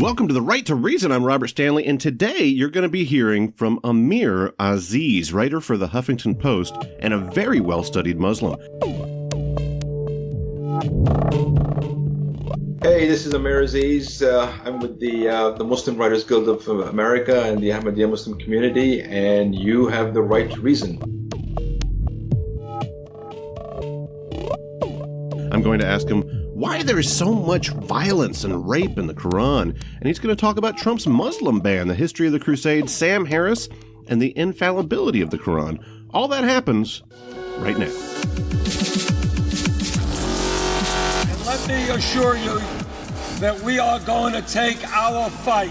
Welcome to The Right to Reason. I'm Robert Stanley, and today you're going to be hearing from Amer Aziz, writer for the Huffington Post and a very well-studied Muslim. Hey, this is Amer Aziz. I'm with the Muslim Writers Guild of America and the Ahmadiyya Muslim community, and you have the right to reason. I'm going to ask him why there is so much violence and rape in the Quran, and he's going to talk about Trump's Muslim ban, the history of the Crusades, Sam Harris, and the infallibility of the Quran. All that happens right now. And let me assure you that we are going to take our fight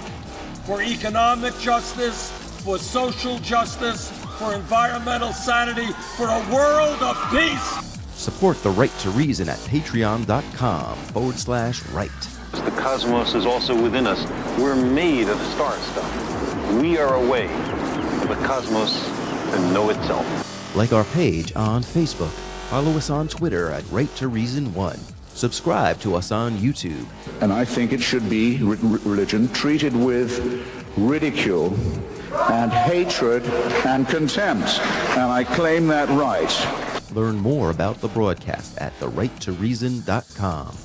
for economic justice, for social justice, for environmental sanity, for a world of peace. Support The Right to Reason at patreon.com/right. The cosmos is also within us. We're made of star stuff. We are a way for the cosmos to know itself. Like our page on Facebook. Follow us on Twitter at Right to Reason 1. Subscribe to us on YouTube. And I think it should be religion treated with ridicule and hatred and contempt. And I claim that right. Learn more about the broadcast at therighttoreason.com.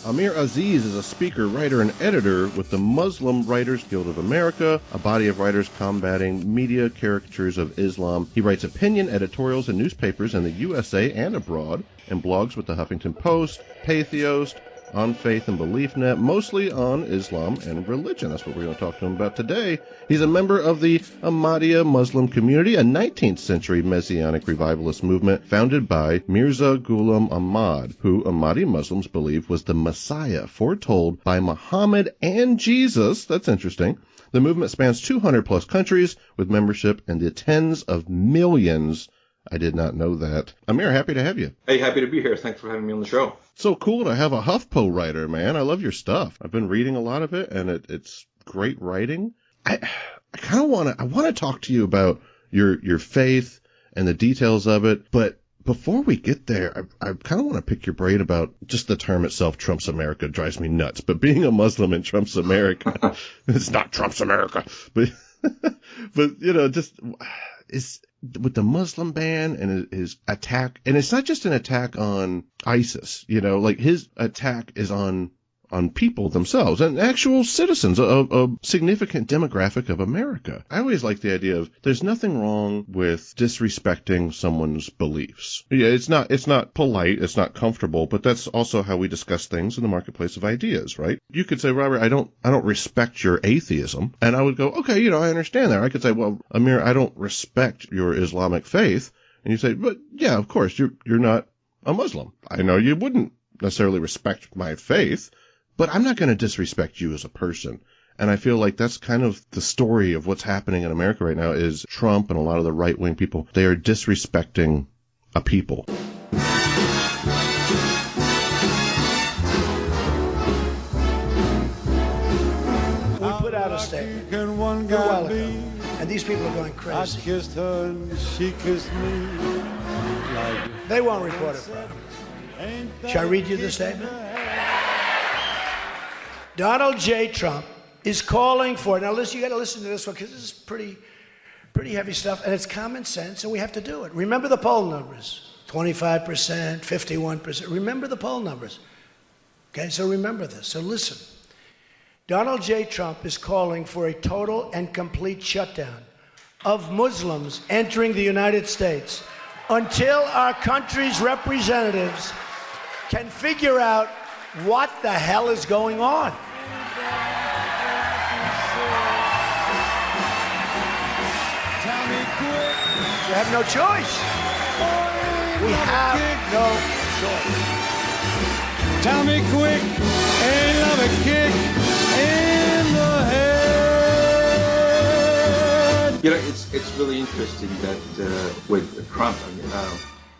Amer Aziz is a speaker, writer, and editor with the Muslim Writers Guild of America, a body of writers combating media caricatures of Islam. He writes opinion editorials in newspapers in the USA and abroad, and blogs with the Huffington Post, Pathos, On Faith and Belief Net, mostly on Islam and religion. That's what we're going to talk to him about today. He's a member of the Ahmadiyya Muslim community, a 19th century Messianic revivalist movement founded by Mirza Ghulam Ahmad, who Ahmadi Muslims believe was the Messiah foretold by Muhammad and Jesus. That's interesting. The movement spans 200 plus countries with membership in the tens of millions. I did not know that. Amer, happy to have you. Hey, happy to be here. Thanks for having me on the show. So cool to have a HuffPo writer, man. I love your stuff. I've been reading a lot of it, and it's great writing. I kind of want to talk to you about your faith and the details of it, but before we get there, I kind of want to pick your brain about just the term itself. Trump's America drives me nuts, but being a Muslim in Trump's America, it's not Trump's America, but you know, just is with the Muslim ban and his attack, and it's not just an attack on ISIS, you know, like his attack is on people themselves and actual citizens, a significant demographic of America. I always like the idea of there's nothing wrong with disrespecting someone's beliefs. Yeah, it's not polite, it's not comfortable, but that's also how we discuss things in the marketplace of ideas, right? You could say, Robert, I don't respect your atheism, and I would go, okay, you know, I understand that. I could say, well, Amer, I don't respect your Islamic faith, and you say, but yeah, of course, you're not a Muslim. I know you wouldn't necessarily respect my faith, but I'm not going to disrespect you as a person. And I feel like that's kind of the story of what's happening in America right now is Trump and a lot of the right-wing people, they are disrespecting a people. We put out a statement a while ago, and these people are going crazy. I kissed her and she kissed me. They won't report it. Shall I read you the statement? Donald J. Trump is calling for, now listen, you got to listen to this one because this is pretty heavy stuff, and it's common sense, and we have to do it. Remember the poll numbers, 25%, 51%. Remember the poll numbers. Okay, so remember this. So listen. Donald J. Trump is calling for a total and complete shutdown of Muslims entering the United States until our country's representatives can figure out what the hell is going on. We have no choice. We have no choice. Tell me quick, ain't love a kick in the head. You know, it's really interesting that with Trump,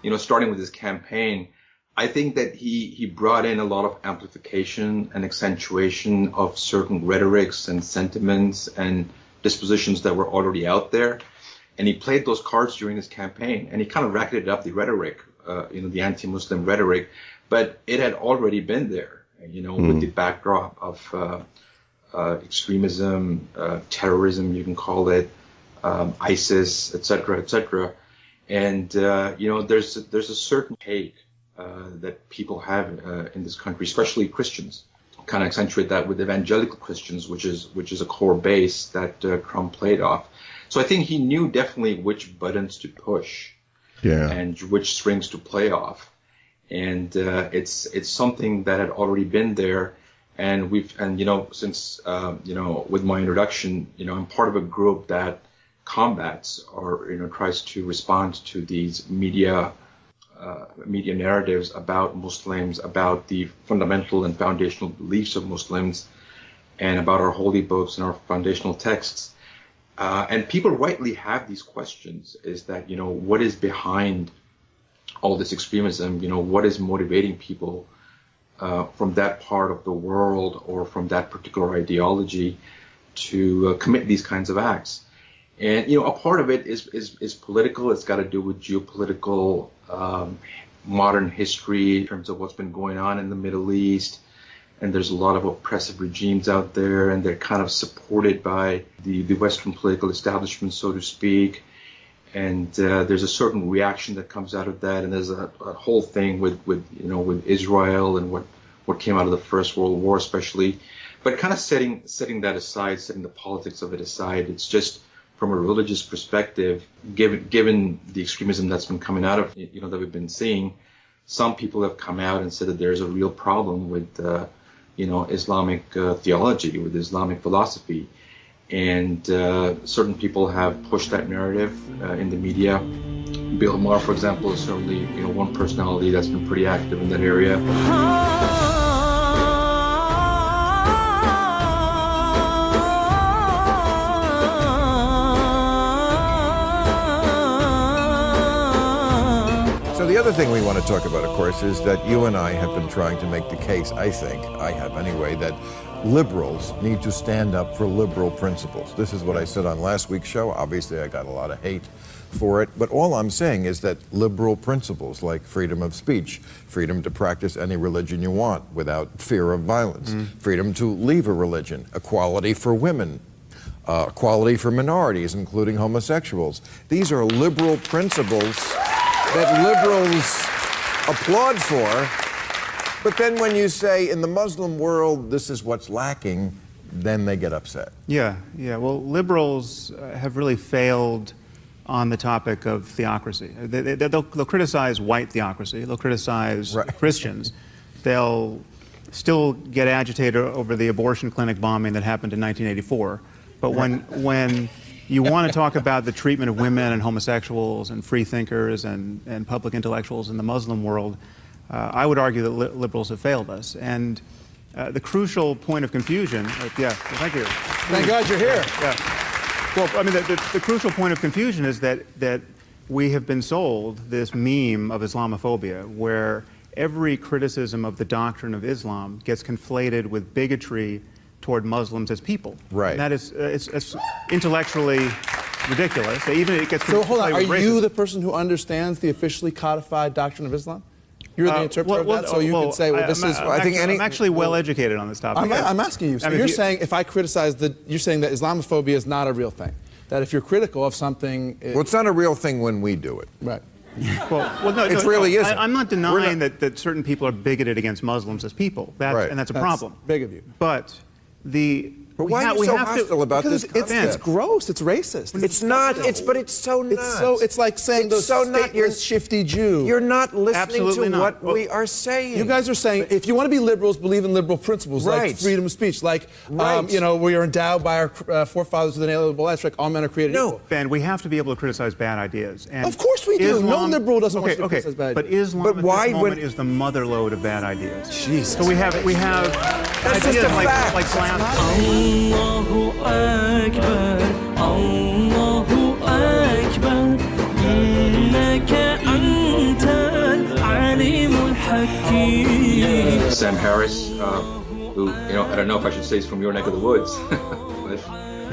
you know, starting with his campaign, I think that he brought in a lot of amplification and accentuation of certain rhetorics and sentiments and dispositions that were already out there. And he played those cards during his campaign, and he kind of racketed up the rhetoric, the anti-Muslim rhetoric, but it had already been there. with the backdrop of extremism, terrorism, you can call it, ISIS, etc. And there's a certain take that people have in this country, especially Christians. Kind of accentuate that with evangelical Christians, which is a core base that Trump played off. So I think he knew definitely which buttons to push, and which strings to play off, and it's something that had already been there. And since with my introduction, I'm part of a group that combats or tries to respond to these media narratives about Muslims, about the fundamental and foundational beliefs of Muslims, and about our holy books and our foundational texts. And people rightly have these questions: is that what is behind all this extremism? What is motivating people from that part of the world or from that particular ideology to commit these kinds of acts? And a part of it is political. It's got to do with geopolitical modern history in terms of what's been going on in the Middle East. And there's a lot of oppressive regimes out there, and they're kind of supported by the Western political establishment, so to speak. And there's a certain reaction that comes out of that. And there's a whole thing with Israel and what came out of the First World War, especially. But kind of setting that aside, setting the politics of it aside, it's just from a religious perspective, given the extremism that's been coming out of, that we've been seeing, some people have come out and said that there's a real problem with, Islamic theology, with Islamic philosophy. And certain people have pushed that narrative in the media. Bill Maher, for example, is certainly, one personality that's been pretty active in that area. So the other thing we want to talk about, of course, is that you and I have been trying to make the case, I have anyway, that liberals need to stand up for liberal principles. This is what I said on last week's show. Obviously, I got a lot of hate for it, but all I'm saying is that liberal principles like freedom of speech, freedom to practice any religion you want without fear of violence, freedom to leave a religion, equality for women, equality for minorities, including homosexuals. These are liberal principles that liberals applaud for, but then when you say in the Muslim world this is what's lacking, then they get upset. Yeah. Well, liberals have really failed on the topic of theocracy. They'll criticize white theocracy, they'll criticize Christians, they'll still get agitated over the abortion clinic bombing that happened in 1984, but when you want to talk about the treatment of women and homosexuals and free thinkers and public intellectuals in the Muslim world, I would argue that liberals have failed us. And the crucial point of confusion, thank you. Thank God you're here. Yeah. Well, I mean, the crucial point of confusion is that we have been sold this meme of Islamophobia, where every criticism of the doctrine of Islam gets conflated with bigotry toward Muslims as people. Right. And that is, it's intellectually ridiculous. Even it gets So hold on, are racism. you the person who understands the officially codified doctrine of Islam? You're the interpreter of that, so you can say, well, this is... I'm actually well educated on this topic. I'm asking you. So you're saying if I criticize you're saying that Islamophobia is not a real thing. That if you're critical of something... Well, it's not a real thing when we do it. Right. Well, no, it really isn't. I'm not denying that certain people are bigoted against Muslims as people. And that's a problem. Big of you. But why are you so hostile about this concept? It's gross. It's racist. It's not. But it's so nuts. It's like saying those stateless, shifty Jew. You're not listening Absolutely to not. what we are saying. You guys are saying if you want to be liberals, believe in liberal principles like freedom of speech, like we are endowed by our forefathers with an inalienable rights, like all men are created equal. Ben, we have to be able to criticize bad ideas. And of course we do. No liberal doesn't want to criticize bad ideas. But Islam at this moment is the mother lode of bad ideas. Jesus. So we have That's ideas just a fact. like blasphemy. Allahu Akbar, Allahu Akbar, innaka antal alimul Sam Harris, who, I don't know if I should say is from your neck of the woods, but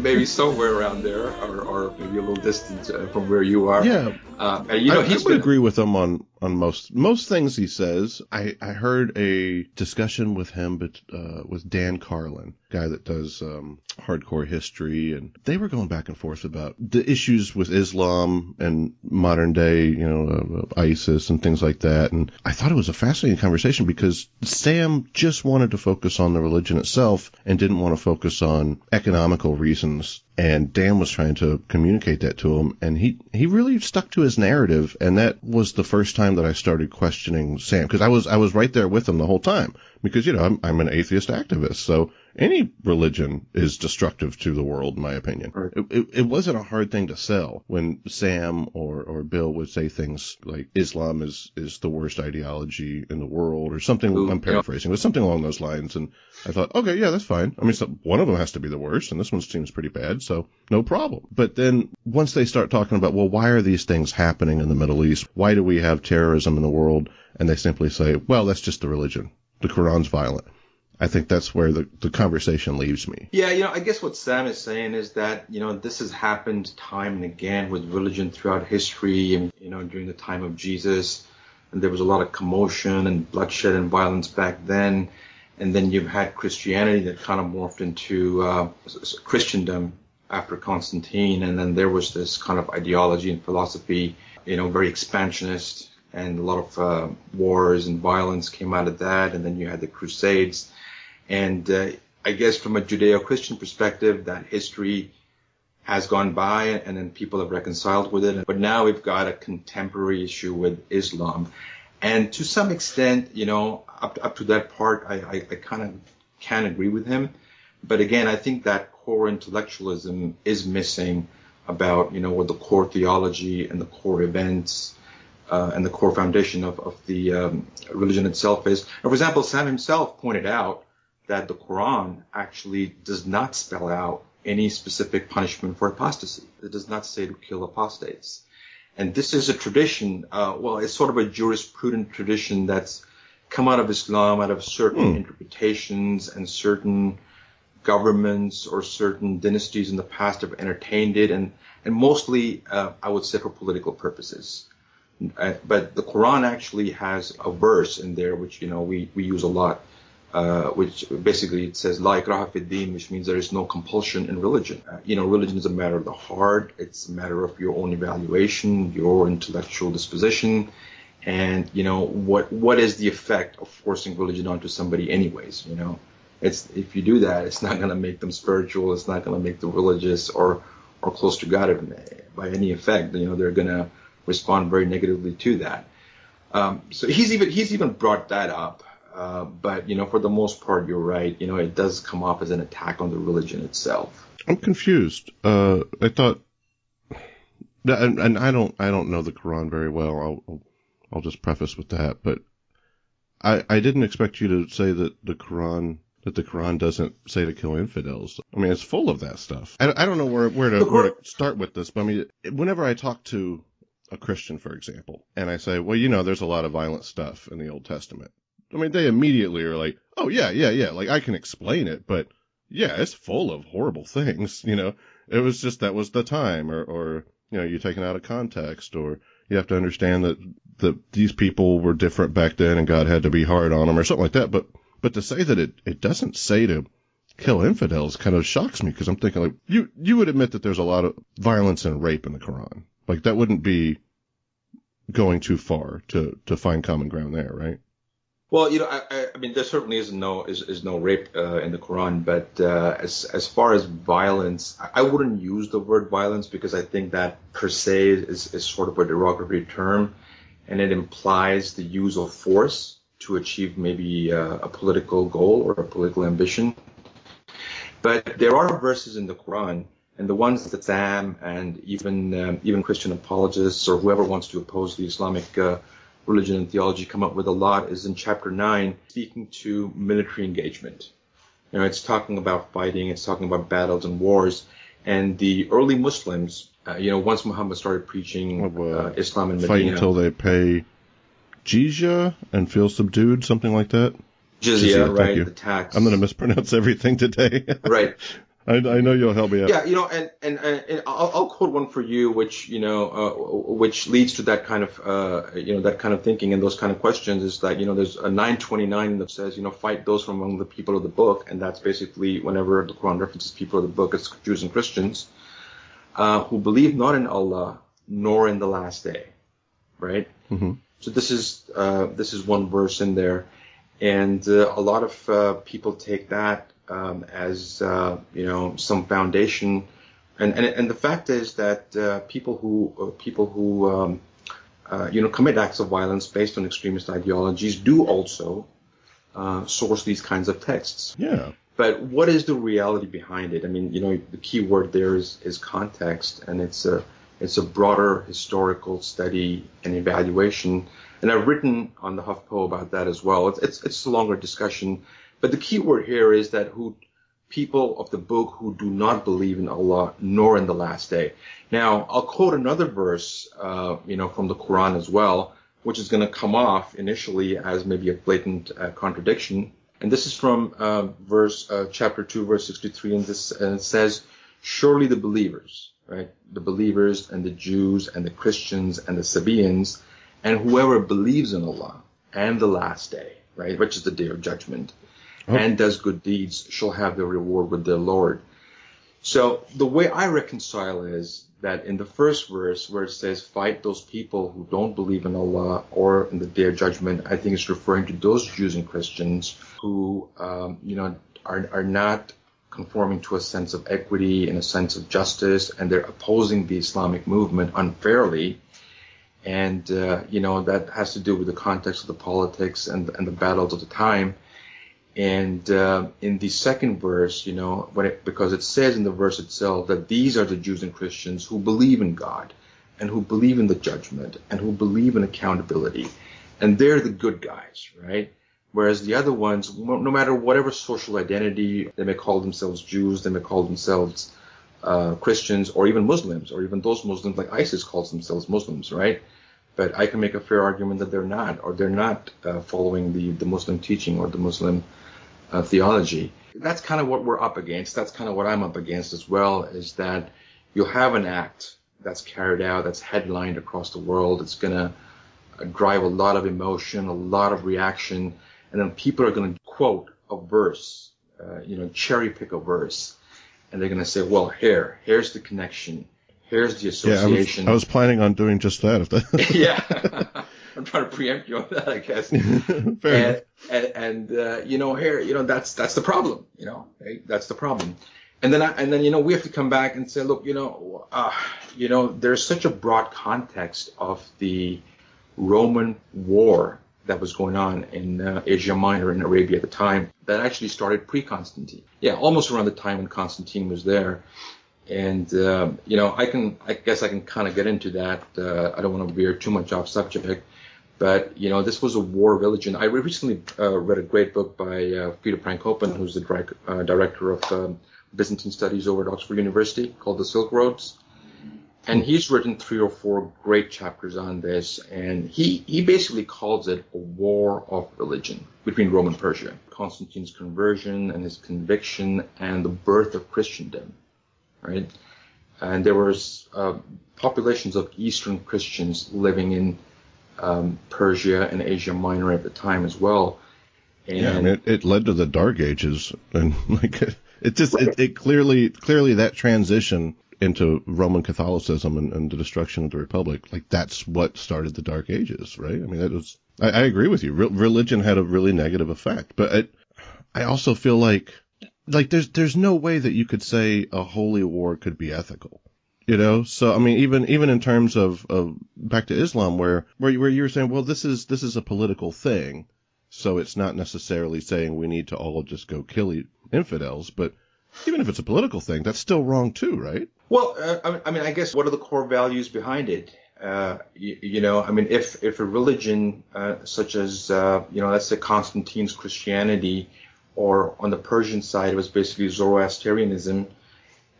maybe somewhere around there, or maybe a little distant from where you are. Yeah. And, I would agree with him on most things he says. I heard a discussion with him, but with Dan Carlin, guy that does hardcore history, and they were going back and forth about the issues with Islam and modern day, ISIS and things like that. And I thought it was a fascinating conversation because Sam just wanted to focus on the religion itself and didn't want to focus on economical reasons. And Dan was trying to communicate that to him, and he really stuck to his narrative. And that was the first time that I started questioning Sam, because I was right there with him the whole time, because I'm an atheist activist, so any religion is destructive to the world, in my opinion. Right. It wasn't a hard thing to sell when Sam or Bill would say things like Islam is the worst ideology in the world, or something. I'm paraphrasing. It was something along those lines, and I thought, okay, yeah, that's fine. I mean, one of them has to be the worst, and this one seems pretty bad, so no problem. But then once they start talking about, well, why are these things happening in the Middle East? Why do we have terrorism in the world? And they simply say, well, that's just the religion. The Quran's violent. I think that's where the conversation leaves me. Yeah, I guess what Sam is saying is that, this has happened time and again with religion throughout history, and, during the time of Jesus, and there was a lot of commotion and bloodshed and violence back then. And then you've had Christianity that kind of morphed into Christendom after Constantine. And then there was this kind of ideology and philosophy, very expansionist, and a lot of wars and violence came out of that. And then you had the Crusades. And I guess from a Judeo-Christian perspective, that history has gone by, and then people have reconciled with it. But now we've got a contemporary issue with Islam. And to some extent, up to that part, I kind of can agree with him. But again, I think that core intellectualism is missing about, what the core theology and the core events and the core foundation of the religion itself is. And for example, Sam himself pointed out that the Quran actually does not spell out any specific punishment for apostasy. It does not say to kill apostates. And this is a tradition, it's sort of a jurisprudent tradition that's come out of Islam, out of certain interpretations, and certain governments or certain dynasties in the past have entertained it, and mostly, I would say, for political purposes. But the Quran actually has a verse in there, which, we use a lot, which basically it says, La ikraha fid din, which means there is no compulsion in religion. Religion is a matter of the heart. It's a matter of your own evaluation, your intellectual disposition. And, what is the effect of forcing religion onto somebody anyways, if you do that, it's not going to make them spiritual. It's not going to make them religious or close to God by any effect. They're going to respond very negatively to that. So he's even brought that up. But, for the most part, you're right. It does come off as an attack on the religion itself. I'm confused. I thought, and I don't know the Quran very well. I'll just preface with that. But I didn't expect you to say that the Quran doesn't say to kill infidels. I mean, it's full of that stuff. I don't know where to start with this, but I mean, whenever I talk to a Christian, for example, and I say, well, there's a lot of violent stuff in the Old Testament. I mean, they immediately are like, oh, yeah. Like, I can explain it, but yeah, it's full of horrible things, It was just, that was the time, or you're taken out of context, or you have to understand that these people were different back then and God had to be hard on them, or something like that. But to say that it doesn't say to kill infidels kind of shocks me, because I'm thinking, like, you would admit that there's a lot of violence and rape in the Quran. Like, that wouldn't be going too far to find common ground there, right? Well, I mean, there certainly is no rape in the Quran, but as far as violence, I wouldn't use the word violence, because I think that per se is sort of a derogatory term, and it implies the use of force to achieve maybe a political goal or a political ambition. But there are verses in the Quran, and the ones that Sam and even Christian apologists or whoever wants to oppose the Islamic religion and theology come up with a lot, is in chapter 9, speaking to military engagement. It's talking about fighting, it's talking about battles and wars. And the early Muslims, once Muhammad started preaching Islam in Medina. Fight until they pay jizya and feel subdued, something like that? Jizya, right, the tax. I'm going to mispronounce everything today. Right. I know you'll help me out. Yeah, and I'll quote one for you, which which leads to that kind of that kind of thinking and those kind of questions. Is that there's a 9:29 that says fight those from among the people of the book, and that's basically whenever the Quran references people of the book, it's Jews and Christians who believe not in Allah nor in the last day, right? Mm-hmm. So this is one verse in there, and a lot of people take that as some foundation, and the fact is that people who commit acts of violence based on extremist ideologies do also source these kinds of texts. Yeah. But what is the reality behind it? I mean, the key word there is context, and it's a broader historical study and evaluation. And I've written on the HuffPo about that as well. It's a longer discussion. But the key word here is that people of the book who do not believe in Allah nor in the last day. Now, I'll quote another verse, from the Quran as well, which is going to come off initially as maybe a blatant contradiction. And this is from chapter 2, verse 63, and it says, "Surely the believers, right? The believers and the Jews and the Christians and the Sabaeans, and whoever believes in Allah and the last day, right, which is the day of judgment, and does good deeds shall have their reward with their Lord." So the way I reconcile is that in the first verse where it says fight those people who don't believe in Allah or in the day of judgment, I think it's referring to those Jews and Christians who are not conforming to a sense of equity and a sense of justice, and they're opposing the Islamic movement unfairly. And that has to do with the context of the politics and the battles of the time. And in the second verse, because it says in the verse itself that these are the Jews and Christians who believe in God and who believe in the judgment and who believe in accountability, and they're the good guys, right? Whereas the other ones, no matter whatever social identity, they may call themselves Jews, they may call themselves Christians, or even Muslims, or even those Muslims like ISIS calls themselves Muslims, right? But I can make a fair argument that they're not, or they're not following the Muslim teaching or the Muslim theology. That's kind of what we're up against. That's kind of what I'm up against as well, is that you'll have an act that's carried out, that's headlined across the world. It's going to drive a lot of emotion, a lot of reaction, and then people are going to quote a verse, cherry pick a verse, and they're going to say, well, here's the connection. Here's the association. Yeah, I was planning on doing just that. Yeah. I'm trying to preempt you on that, I guess. Fair enough. Here, that's the problem, right? That's the problem. And then we have to come back and say, look, there's such a broad context of the Roman war that was going on in Asia Minor and Arabia at the time that actually started pre-Constantine. Yeah, almost around the time when Constantine was there. And, I guess I can kind of get into that. I don't want to veer too much off subject, but, this was a war of religion. I recently read a great book by Peter Prankopen, who's the director of Byzantine Studies over at Oxford University, called The Silk Roads. And he's written 3 or 4 great chapters on this, and he basically calls it a war of religion between Rome and Persia. Constantine's conversion and his conviction and the birth of Christendom, right? And there was populations of Eastern Christians living in Persia and Asia Minor at the time as well. And it led to the Dark Ages, and it clearly that transition into Roman Catholicism and the destruction of the Republic, that's what started the Dark Ages, right? I mean, I agree with you. Religion had a really negative effect, but I also feel like there's no way that you could say a holy war could be ethical, So I mean, even in terms of back to Islam, where you were saying, well, this is a political thing, so it's not necessarily saying we need to all just go kill infidels, but even if it's a political thing, that's still wrong too, right? Well, I guess what are the core values behind it? If a religion such as, let's say Constantine's Christianity, or on the Persian side, it was basically Zoroastrianism,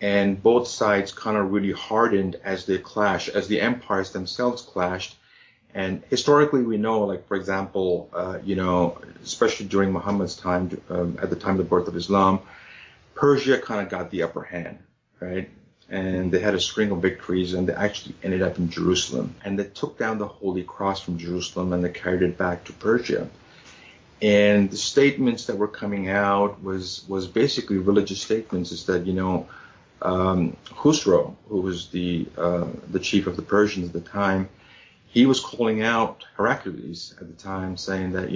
and both sides kind of really hardened as they clashed, as the empires themselves clashed. And historically, we know, for example, especially during Muhammad's time, at the time of the birth of Islam, Persia kind of got the upper hand, right? And they had a string of victories, and they actually ended up in Jerusalem. And they took down the Holy Cross from Jerusalem, and they carried it back to Persia. And the statements that were coming out was basically religious statements. Is that, Khusro, who was the chief of the Persians at the time, he was calling out Heraclius at the time, saying that,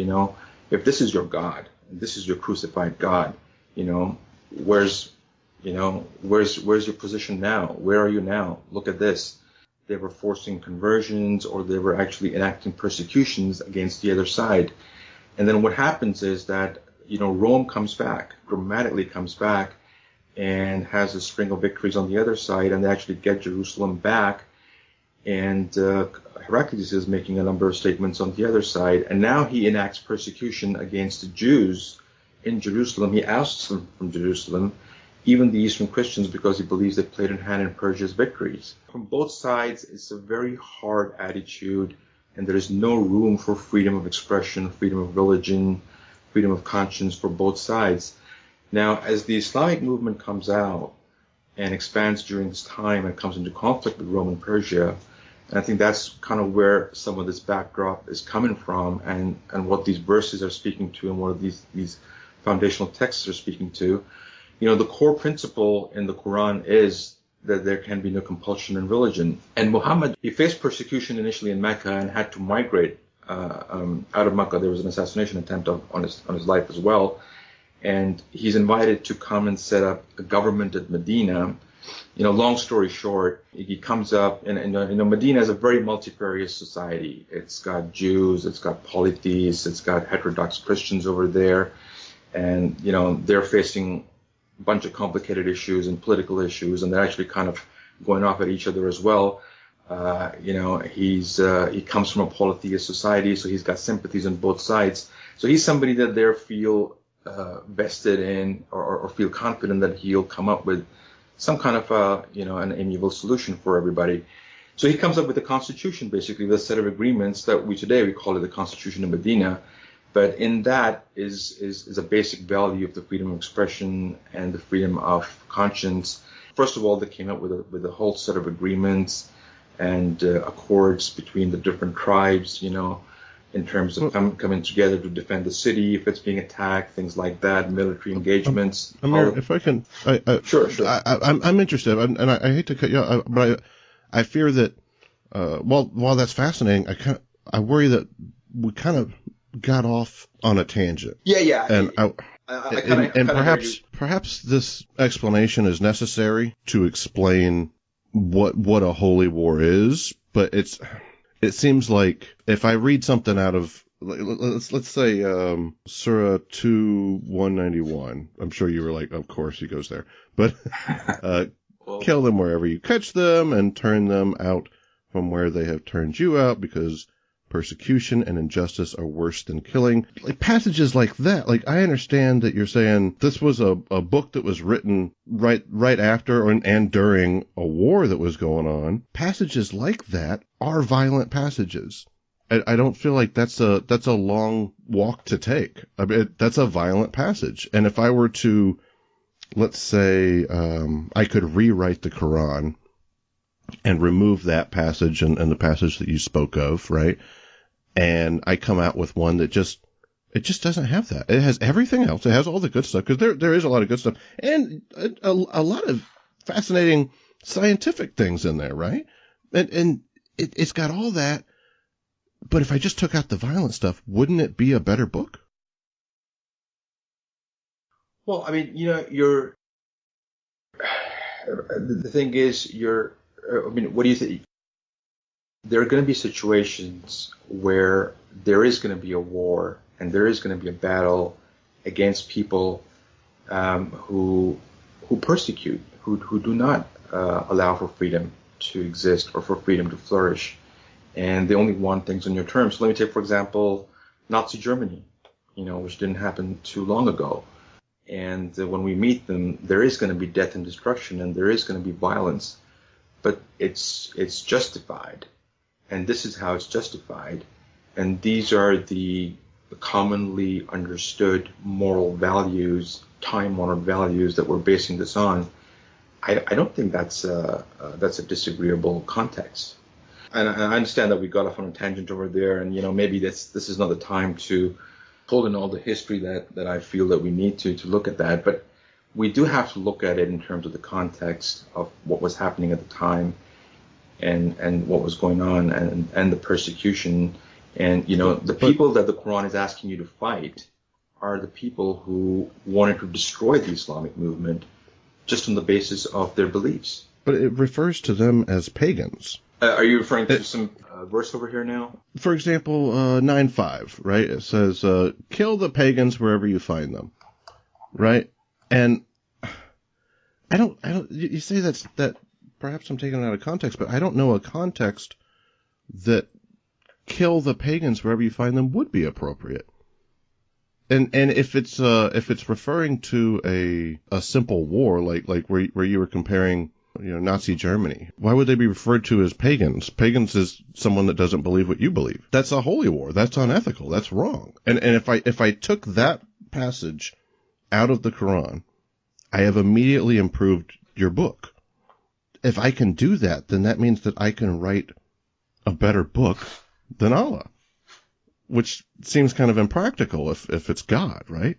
if this is your God, this is your crucified God, where's your position now? Where are you now? Look at this. They were forcing conversions, or they were actually enacting persecutions against the other side. And then what happens is that, Rome comes back, dramatically comes back, and has a string of victories on the other side, and they actually get Jerusalem back. And Heraclius is making a number of statements on the other side, and now he enacts persecution against the Jews in Jerusalem. He ousts them from Jerusalem, even the Eastern Christians, because he believes they played in hand in Persia's victories. From both sides, it's a very hard attitude, and there is no room for freedom of expression, freedom of religion, freedom of conscience for both sides. Now, as the Islamic movement comes out and expands during this time and comes into conflict with Rome and Persia, and I think that's kind of where some of this backdrop is coming from, and what these verses are speaking to, and what these foundational texts are speaking to. The core principle in the Quran is that there can be no compulsion in religion. And Muhammad, he faced persecution initially in Mecca and had to migrate out of Mecca. There was an assassination attempt on his life as well. And he's invited to come and set up a government at Medina. Long story short, he comes up, and Medina is a very multifarious society. It's got Jews, it's got polytheists, it's got heterodox Christians over there. And, they're facing a bunch of complicated issues and political issues, and they're actually kind of going off at each other as well. He comes from a polytheist society, so he's got sympathies on both sides. So he's somebody that they feel vested in, or feel confident that he'll come up with some kind of an amiable solution for everybody. So he comes up with a constitution, basically, with a set of agreements that we call it the Constitution of Medina. But in that is a basic value of the freedom of expression and the freedom of conscience. First of all, they came up with a whole set of agreements and accords between the different tribes, in terms of coming together to defend the city if it's being attacked, things like that, military engagements. Amer, if I can, sure. I'm interested, and I hate to cut you off, but I fear that while that's fascinating, I worry that we kind of got off on a tangent. Yeah. And perhaps this explanation is necessary to explain what a holy war is, but it seems like if I read something out of, let's say, Surah 2:191, I'm sure you were like, of course he goes there, but kill them wherever you catch them and turn them out from where they have turned you out, because persecution and injustice are worse than killing. Like passages like that, like I understand that you're saying this was a book that was written right after and during a war that was going on. Passages like that are violent passages. I don't feel like that's a long walk to take. I mean, that's a violent passage. And if I were to, let's say, I could rewrite the Quran and remove that passage and the passage that you spoke of, right? And I come out with one that just doesn't have that. It has everything else. It has all the good stuff, because there is a lot of good stuff and a lot of fascinating scientific things in there, right? And it's got all that. But if I just took out the violent stuff, wouldn't it be a better book? Well, I mean, the thing is, what do you think? There are going to be situations where there is going to be a war and there is going to be a battle against people who persecute, who do not allow for freedom to exist or for freedom to flourish. And they only want things on your terms. So let me take, for example, Nazi Germany, which didn't happen too long ago. And when we meet them, there is going to be death and destruction, and there is going to be violence. But it's justified. And this is how it's justified. And these are the the commonly understood moral values, time-honored values that we're basing this on, I don't think that's a disagreeable context. And I understand that we got off on a tangent over there, and maybe this is not the time to pull in all the history that I feel that we need to look at that. But we do have to look at it in terms of the context of what was happening at the time, and what was going on, and the persecution. And the people that the Quran is asking you to fight are the people who wanted to destroy the Islamic movement just on the basis of their beliefs. But it refers to them as pagans. Are you referring to some verse over here now? For example, 9:5, right? It says, kill the pagans wherever you find them, right? And I don't, you say that perhaps I'm taking it out of context, but I don't know a context that kill the pagans wherever you find them would be appropriate. And if it's referring to a simple war, like where you were comparing, Nazi Germany, why would they be referred to as pagans? Pagans is someone that doesn't believe what you believe. That's a holy war. That's unethical. That's wrong. And if I took that passage out of the Quran, I have immediately improved your book. If I can do that, then that means that I can write a better book than Allah, which seems kind of impractical if it's God, right?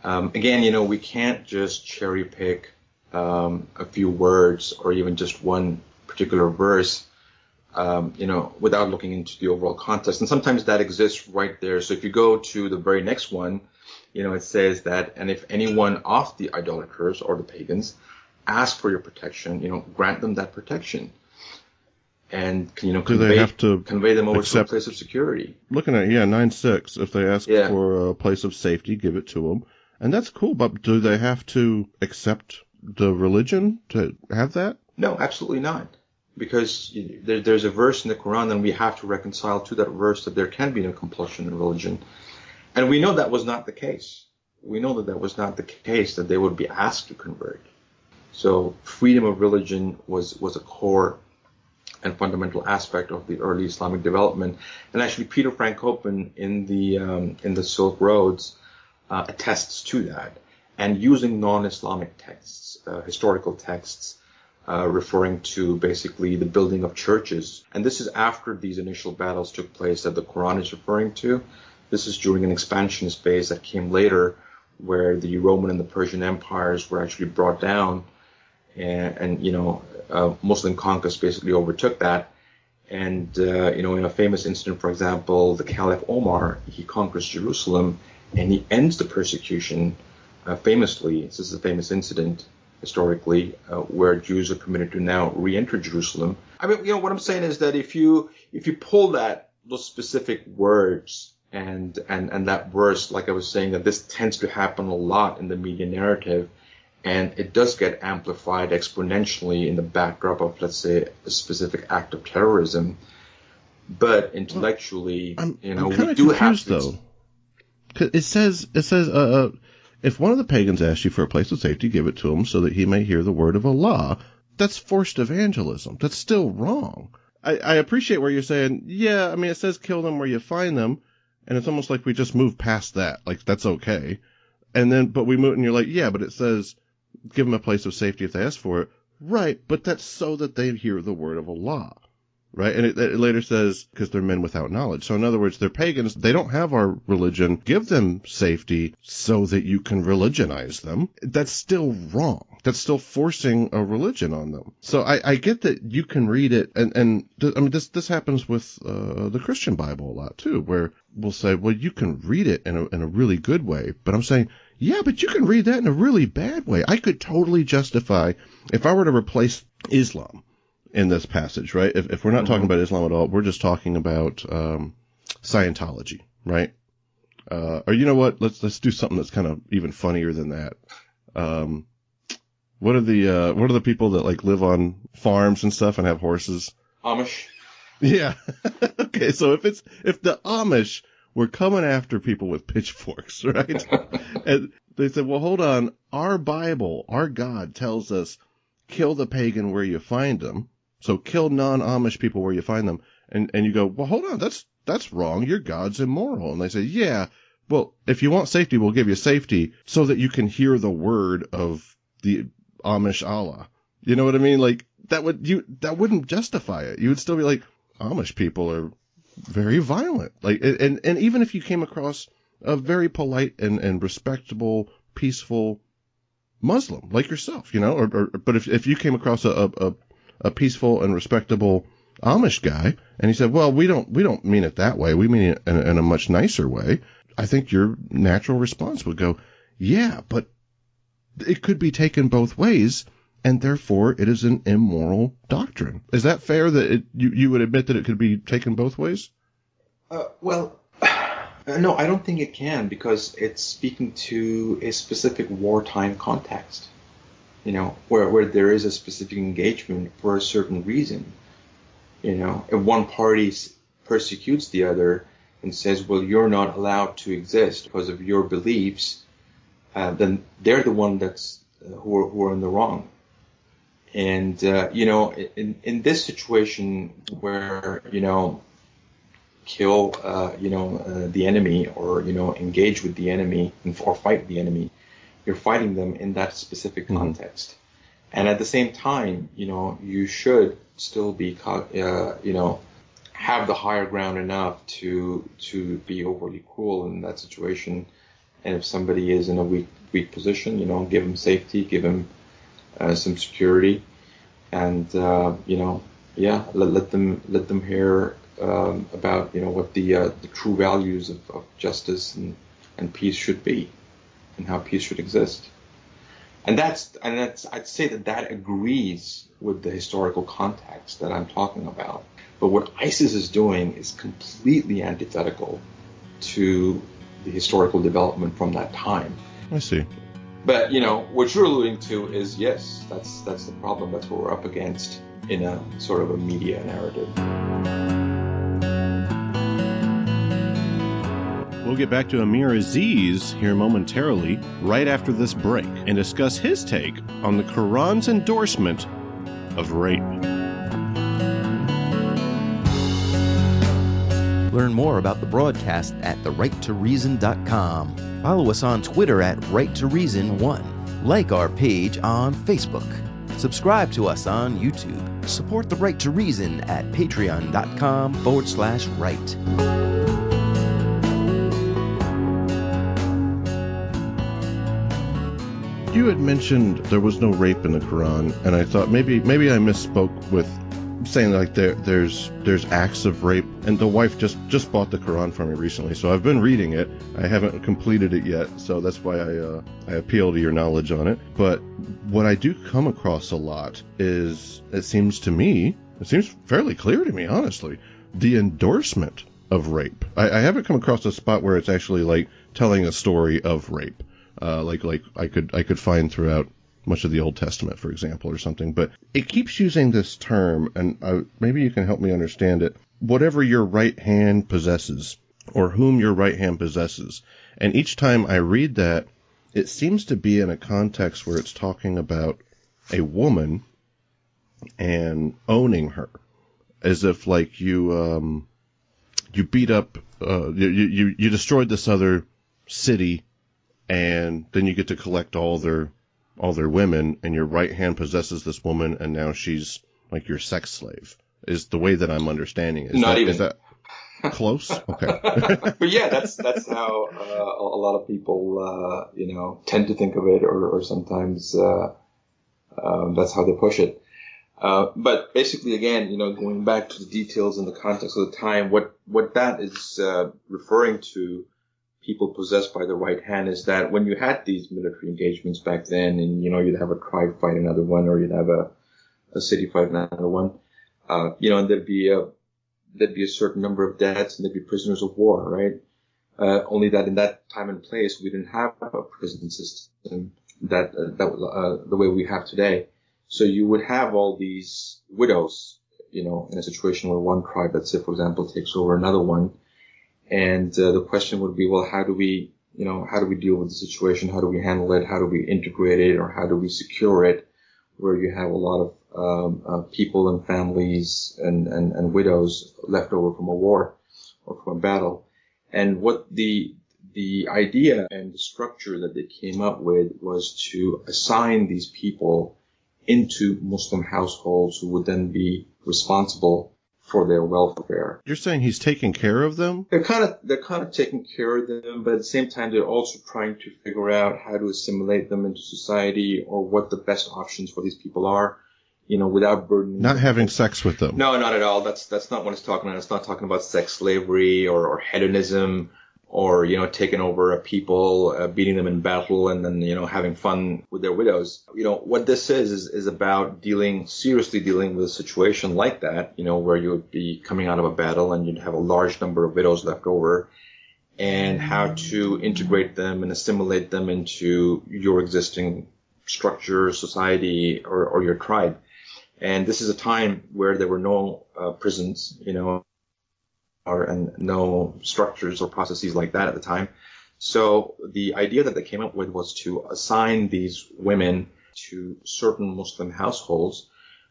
Again, we can't just cherry pick a few words or even just one particular verse, without looking into the overall context. And sometimes that exists right there. So if you go to the very next one, it says that, and if anyone of the idolaters or the pagans ask for your protection, grant them that protection. And, convey them over to a place of security. Looking at, 9:6, if they ask for a place of safety, give it to them. And that's cool, but do they have to accept the religion to have that? No, absolutely not. Because there's a verse in the Quran, and we have to reconcile to that verse that there can be no compulsion in religion. And we know that was not the case. We know that was not the case, that they would be asked to convert. So freedom of religion was a core and fundamental aspect of the early Islamic development. And actually, Peter Frank Copen in the Silk Roads attests to that. And using non-Islamic texts, historical texts, referring to basically the building of churches. And this is after these initial battles took place that the Quran is referring to. This is during an expansionist phase that came later, where the Roman and the Persian empires were actually brought down, and Muslim conquest basically overtook that. And in a famous incident, for example, the Caliph Omar, he conquers Jerusalem and he ends the persecution famously. This is a famous incident historically, where Jews are permitted to now re-enter Jerusalem. I mean, what I'm saying is that if you pull those specific words and that verse, like I was saying, that this tends to happen a lot in the media narrative, and it does get amplified exponentially in the backdrop of, let's say, a specific act of terrorism. But intellectually, we do have to. Though. It says, if one of the pagans asks you for a place of safety, give it to him so that he may hear the word of Allah. That's forced evangelism. That's still wrong. I appreciate where you're saying, it says kill them where you find them, and it's almost like we just move past that. Like, that's okay. And then, but we move, and you're like, but it says give them a place of safety if they ask for it. Right, but that's so that they hear the word of Allah. Right? And it later says, because they're men without knowledge. So in other words, they're pagans. They don't have our religion. Give them safety so that you can religionize them. That's still wrong. That's still forcing a religion on them. So I get that you can read it. This happens with the Christian Bible a lot too, where we'll say, well, you can read it in a really good way. But I'm saying, but you can read that in a really bad way. I could totally justify, if I were to replace Islam in this passage, right? If we're not talking about Islam at all, we're just talking about Scientology, right? Or you know what? Let's do something that's kind of even funnier than that. What are the people that like live on farms and stuff and have horses? Amish. Yeah. Okay, so if the Amish were coming after people with pitchforks, right? And they said, well, hold on, our Bible, our God tells us kill the pagan where you find them. So kill non-Amish people where you find them. And you go, well, hold on, that's wrong. Your God's immoral. And they say, yeah, well, if you want safety, we'll give you safety so that you can hear the word of the Amish Allah. You know what I mean? Like, that wouldn't justify it. You would still be like, Amish people are very violent. Like, and even if you came across a very polite and respectable, peaceful Muslim like yourself, you know, but if you came across a peaceful and respectable Amish guy and he said, well, we don't mean it that way. We mean it in a much nicer way. I think your natural response would go, yeah, but it could be taken both ways, and therefore it is an immoral doctrine. Is that fair that you would admit that it could be taken both ways? Well, no, I don't think it can, because it's speaking to a specific wartime context, you know, where there is a specific engagement for a certain reason. You know, if one party persecutes the other and says, well, you're not allowed to exist because of your beliefs, then they're the one that's who are in the wrong. And, you know, in this situation where, you know, kill, the enemy, or, you know, engage with the enemy or fight the enemy, you're fighting them in that specific context. And at the same time, you know, you should still be, you know, have the higher ground enough to be overly cruel in that situation. And if somebody is in a weak position, you know, give them safety, give them some security, and you know, yeah, let them hear about, you know, what the true values of justice and peace should be, and how peace should exist. And that's I'd say that agrees with the historical context that I'm talking about. But what ISIS is doing is completely antithetical to the historical development from that time. I see. But, you know, what you're alluding to is, yes, that's the problem. That's what we're up against in a sort of a media narrative. We'll get back to Amer Aziz here momentarily, right after this break, and discuss his take on the Quran's endorsement of rape. Learn more about the broadcast at therighttoreason.com. Follow us on Twitter at RightToReason1. Like our page on Facebook. Subscribe to us on YouTube. Support The Right to Reason at patreon.com/right. You had mentioned there was no rape in the Quran, and I thought maybe I misspoke with saying like there's acts of rape, and the wife just bought the Quran for me recently, so I've been reading it. I haven't completed it yet, so that's why I appeal to your knowledge on it. But what I do come across a lot is, it seems fairly clear to me, honestly, the endorsement of rape. I haven't come across a spot where it's actually like telling a story of rape, like I could find throughout much of the Old Testament, for example, or something. But it keeps using this term, and maybe you can help me understand it. Whatever your right hand possesses, or whom your right hand possesses. And each time I read that, it seems to be in a context where it's talking about a woman and owning her, as if like you beat up, you destroyed this other city, and then you get to collect all their women, and your right hand possesses this woman, and now she's like your sex slave, is the way that I'm understanding it. Is that close? Okay. But yeah, that's how a lot of people, you know, tend to think of it, or sometimes that's how they push it. But basically, again, you know, going back to the details and the context of the time, what that is referring to, people possessed by the right hand, is that when you had these military engagements back then, and, you know, you'd have a tribe fight another one, or you'd have a city fight another one, you know, and there'd be a certain number of deaths, and there'd be prisoners of war, right? Only that in that time and place, we didn't have a prison system that the way we have today. So you would have all these widows, you know, in a situation where one tribe, let's say, for example, takes over another one. And the question would be, well, how do we deal with the situation? How do we handle it? How do we integrate it? Or how do we secure it where you have a lot of people and families and widows left over from a war or from a battle. And what the idea and the structure that they came up with was to assign these people into Muslim households who would then be responsible for their welfare. You're saying he's taking care of them? They're kind of taking care of them, but at the same time, they're also trying to figure out how to assimilate them into society or what the best options for these people are, without burdening. Not having sex with them. No, not at all. That's not what it's talking about. It's not talking about sex slavery or hedonism or, taking over a people, beating them in battle and then, having fun with their widows. What this is about seriously dealing with a situation like that, where you would be coming out of a battle and you'd have a large number of widows left over, and how to integrate them and assimilate them into your existing structure, society, or your tribe. And this is a time where there were no prisons, and no structures or processes like that at the time. So the idea that they came up with was to assign these women to certain Muslim households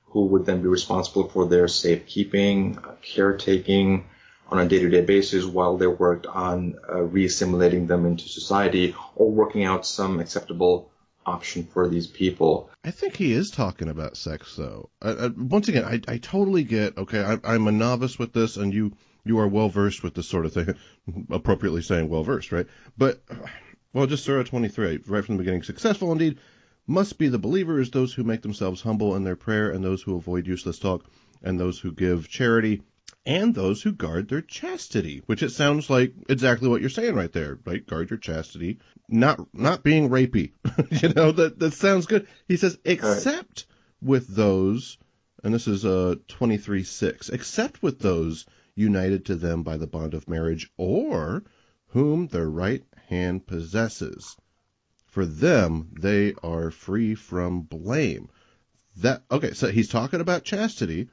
who would then be responsible for their safekeeping, caretaking on a day-to-day basis while they worked on re-assimilating them into society or working out some acceptable option for these people. I think he is talking about sex, though. Once again, I totally get, okay, I'm a novice with this, and you are well-versed with this sort of thing, appropriately saying well-versed, right? But, just Surah 23, right from the beginning, successful indeed must be the believers, those who make themselves humble in their prayer, and those who avoid useless talk, and those who give charity, and those who guard their chastity, which it sounds like exactly what you're saying right there, right? Guard your chastity, not being rapey. That sounds good. He says, except with those, and this is 23:6, except with those united to them by the bond of marriage, or whom their right hand possesses. For them, they are free from blame. So he's talking about chastity,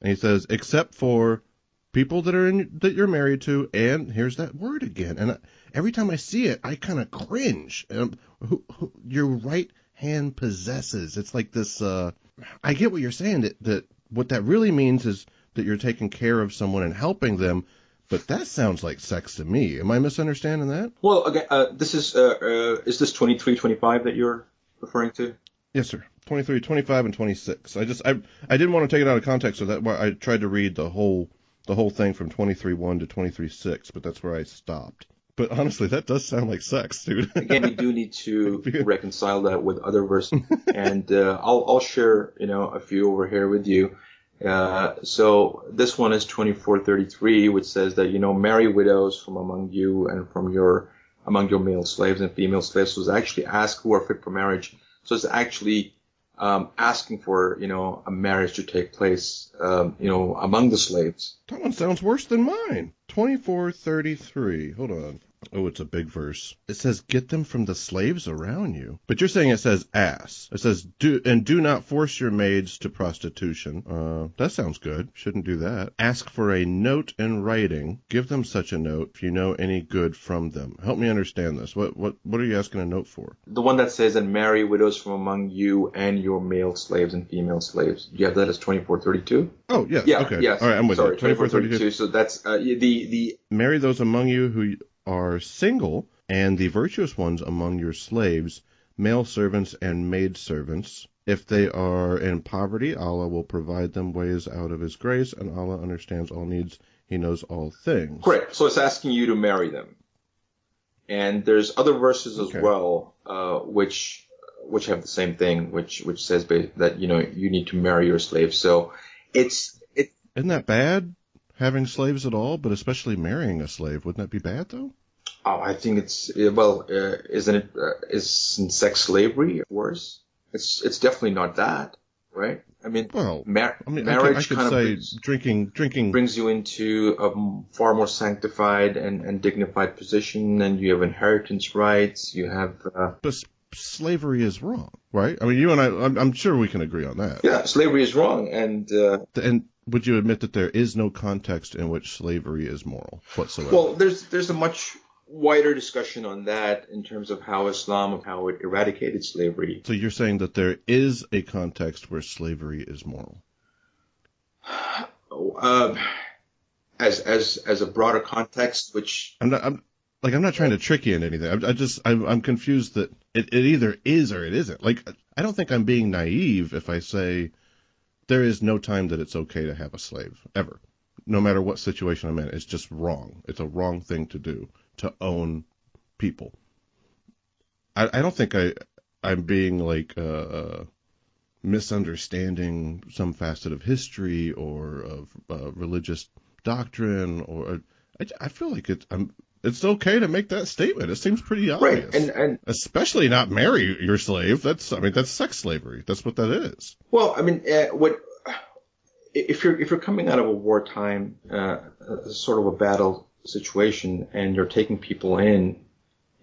and he says, except for people that you're married to, and here's that word again. And every time I see it, I kind of cringe. Your right hand possesses. It's like this. I get what you're saying. That what that really means is that you're taking care of someone and helping them, but that sounds like sex to me. Am I misunderstanding that? Well, again, this is this 23:25 that you're referring to? Yes, sir. 23, 25, and 26. I didn't want to take it out of context, so that I tried to read the whole thing from 23:1 to 23:6, but that's where I stopped. But honestly, that does sound like sex, dude. Again, we do need to reconcile that with other verses, and I'll share a few over here with you. So this one is 24:33, which says that marry widows from among you and from among your male slaves and female slaves. So it's actually ask who are fit for marriage. So it's actually asking for a marriage to take place among the slaves. That one sounds worse than mine. 24:33. Hold on. Oh, it's a big verse. It says, get them from the slaves around you. But you're saying it says ass. It says, do not force your maids to prostitution. That sounds good. Shouldn't do that. Ask for a note in writing. Give them such a note if you know any good from them. Help me understand this. What are you asking a note for? The one that says, and marry widows from among you and your male slaves and female slaves. Do you have that as 24:32? Oh, yes. Yeah, okay. Yes. All right, I'm with you. Sorry, 24:32. So that's the marry those among you who are single, and the virtuous ones among your slaves, male servants and maid servants. If they are in poverty, Allah will provide them ways out of His grace, and Allah understands all needs. He knows all things. Correct. So it's asking you to marry them. And there's other verses as well, which have the same thing, which says that you need to marry your slaves. So isn't that bad? Having slaves at all, but especially marrying a slave, wouldn't that be bad though? Oh, I think isn't sex slavery worse? It's definitely not that, right? I mean, marriage drinking brings you into a far more sanctified and dignified position, and you have inheritance rights. You have. But slavery is wrong, right? I mean, you and I'm sure we can agree on that. Yeah, slavery is wrong, and would you admit that there is no context in which slavery is moral whatsoever? Well, there's a much wider discussion on that in terms of how how it eradicated slavery. So you're saying that there is a context where slavery is moral? As a broader context, which I'm not trying to trick you in anything. I'm confused that it either is or it isn't. Like, I don't think I'm being naive if I say there is no time that it's okay to have a slave ever. No matter what situation I'm in, it's just wrong. It's a wrong thing to do, to own people. I don't think I'm being like misunderstanding some facet of history or of religious doctrine, or I feel like it's okay to make that statement. It seems pretty obvious, right? And especially not marry your slave. That's sex slavery. That's what that is. Well, I mean, if you're coming out of a wartime, sort of a battle situation, and you're taking people in,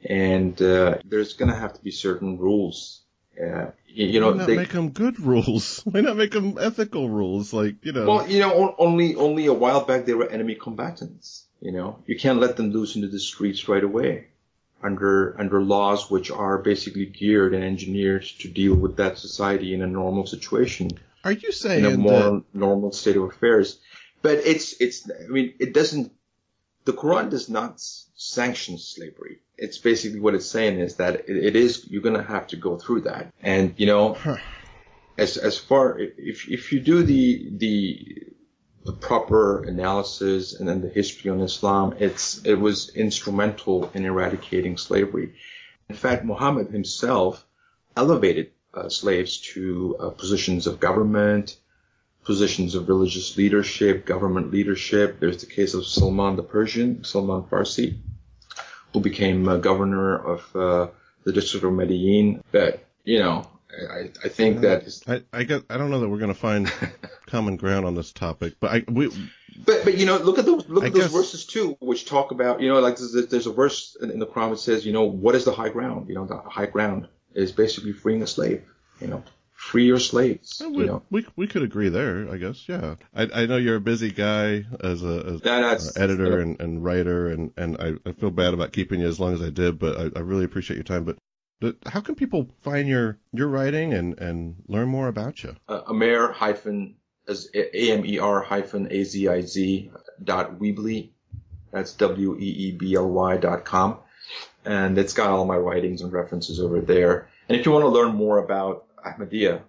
and there's going to have to be certain rules. Why not make them good rules? Why not make them ethical rules? Like, Well, only a while back they were enemy combatants. You can't let them loose into the streets right away under laws which are basically geared and engineered to deal with that society in a normal situation. Are you saying in a more normal state of affairs? But it doesn't. The Quran does not sanction slavery. It's basically what it's saying is that you're going to have to go through that. And, as far, if you do the proper analysis and then the history on Islam, it was instrumental in eradicating slavery. In fact, Muhammad himself elevated slaves to positions of government, positions of religious leadership, government leadership. There's the case of Salman the Persian, Salman Farsi, who became governor of the district of Medellin. But, I think that I don't know that we're going to find common ground on this topic, but look at those verses too, which talk about, like there's a verse in the Quran that says, what is the high ground? The high ground is basically freeing a slave. Free your slaves. We could agree there, I guess. Yeah, I know you're a busy guy as an editor and writer, and I feel bad about keeping you as long as I did, but I really appreciate your time. But how can people find your writing and learn more about you? Amer Aziz.weebly. That's WEEBLY.com. And it's got all my writings and references over there. And if you want to learn more about Ahmadiyya,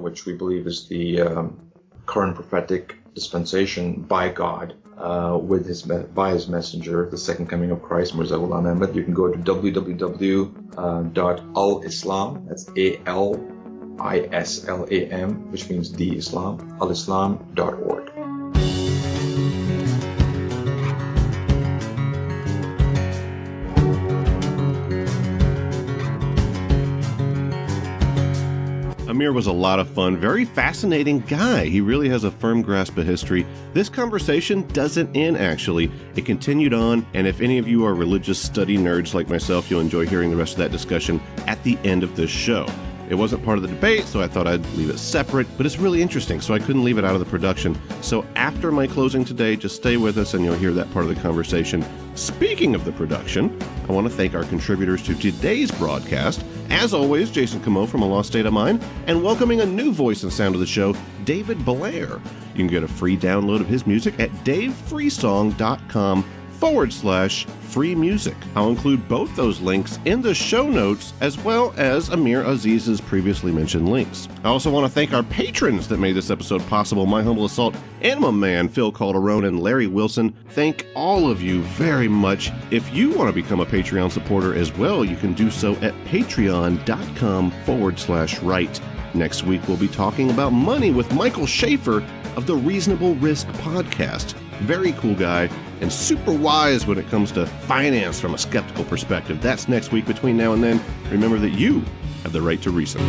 which we believe is the current prophetic dispensation by God, by his messenger, the second coming of Christ, Mirza Ghulam Ahmad, you can go to www.alislam, that's ALISLAM, which means the Islam, alislam.org. Amer was a lot of fun, very fascinating guy. He really has a firm grasp of history. This conversation doesn't end, actually. It continued on, and if any of you are religious study nerds like myself, you'll enjoy hearing the rest of that discussion at the end of this show. It wasn't part of the debate, so I thought I'd leave it separate, but it's really interesting, so I couldn't leave it out of the production. So after my closing today, just stay with us and you'll hear that part of the conversation. Speaking of the production, I want to thank our contributors to today's broadcast. As always, Jason Camo from A Lost State of Mind, and welcoming a new voice and sound of the show, David Blair. You can get a free download of his music at davefreesong.com/free music. I'll include both those links in the show notes, as well as Amer Aziz's previously mentioned links. I also want to thank our patrons that made this episode possible, My Humble Assault, Anima Man, Phil Calderon, and Larry Wilson. Thank all of you very much. If you want to become a Patreon supporter as well, you can do so at patreon.com/right. Next week, we'll be talking about money with Michael Schaefer of the Reasonable Risk podcast. Very cool guy and super wise when it comes to finance from a skeptical perspective. That's next week. Between now and then, remember that you have the right to reason.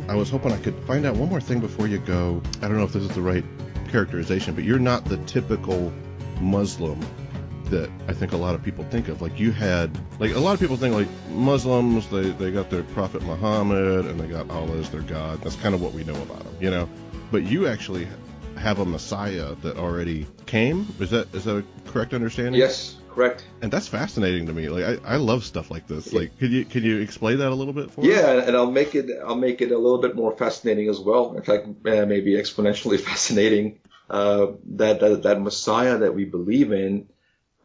I was hoping I could find out one more thing before you go. I don't know if this is the right characterization, but you're not the typical Muslim that I think a lot of people think of. Like you had, like a lot of people think like Muslims, they got their Prophet Muhammad and they got Allah as their God. That's kind of what we know about them, you know. But you actually have a Messiah that already came. Is that a correct understanding? Yes, correct. And that's fascinating to me. Like I love stuff like this. Like can you explain that a little bit for us? Yeah, and I'll make it a little bit more fascinating as well. In fact, maybe exponentially fascinating. That Messiah that we believe in,